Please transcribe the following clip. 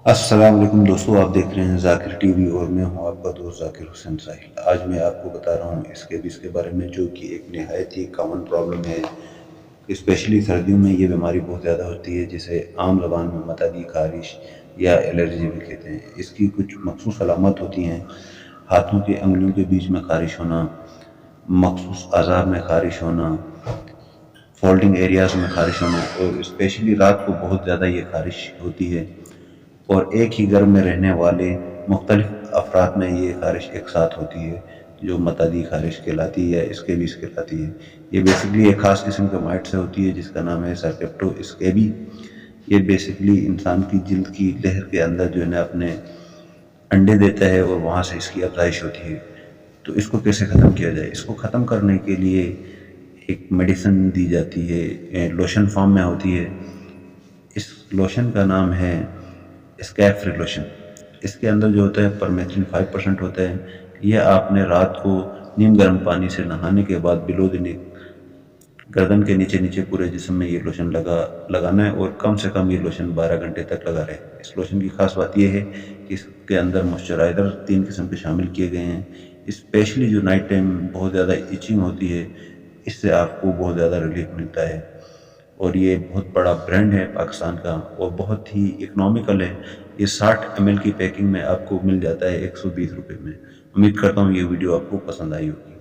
السلام علیکم دوستو، آپ دیکھ رہے ہیں ذاکر ٹی وی اور میں ہوں آپ کا دوست ذاکر حسین ساحل۔ آج میں آپ کو بتا رہا ہوں اسکیبس کے بارے میں، جو کہ ایک نہایت ہی کامن پرابلم ہے۔ اسپیشلی سردیوں میں یہ بیماری بہت زیادہ ہوتی ہے، جسے عام زبان میں معدی خارش یا الرجی بھی کہتے ہیں۔ اس کی کچھ مخصوص علامات ہوتی ہیں: ہاتھوں کے انگلیوں کے بیچ میں خارش ہونا، مخصوص اعضاء میں خارش ہونا، فولڈنگ ایریاز میں خارش ہونا، اور اسپیشلی رات کو بہت زیادہ یہ خارش ہوتی ہے۔ اور ایک ہی گھر میں رہنے والے مختلف افراد میں یہ خارش ایک ساتھ ہوتی ہے، جو معدی خارش کہلاتی ہے یا اسکیبیز کہلاتی ہے۔ یہ بیسکلی ایک خاص قسم کے مائٹ سے ہوتی ہے جس کا نام ہے سرپیپٹو اسکیبی۔ یہ بیسکلی انسان کی جلد کی لہر کے اندر جو ہے نا اپنے انڈے دیتا ہے، اور وہاں سے اس کی افزائش ہوتی ہے۔ تو اس کو کیسے ختم کیا جائے؟ اس کو ختم کرنے کے لیے ایک میڈیسن دی جاتی ہے، لوشن فارم میں ہوتی ہے۔ اس لوشن کا نام ہے اسکیب فری لوشن۔ اس کے اندر جو ہوتا ہے پرمیتھرین 5% ہوتا ہے۔ یہ آپ نے رات کو نیم گرم پانی سے نہانے کے بعد بلو دی نیک گردن کے نیچے نیچے پورے جسم میں یہ لوشن لگانا ہے، اور کم سے کم یہ لوشن 12 گھنٹے تک لگا رہے۔ اس لوشن کی خاص بات یہ ہے کہ اس کے اندر موئسچرائزر 3 قسم کے شامل کیے گئے ہیں۔ اسپیشلی جو نائٹ ٹائم بہت زیادہ ایچنگ ہوتی ہے، اس سے آپ کو بہت زیادہ ریلیف ملتا ہے۔ اور یہ بہت بڑا برانڈ ہے پاکستان کا، اور بہت ہی اکنامیکل ہے۔ یہ 60 ml کی پیکنگ میں آپ کو مل جاتا ہے 120 روپے میں۔ امید کرتا ہوں یہ ویڈیو آپ کو پسند آئی ہوگی۔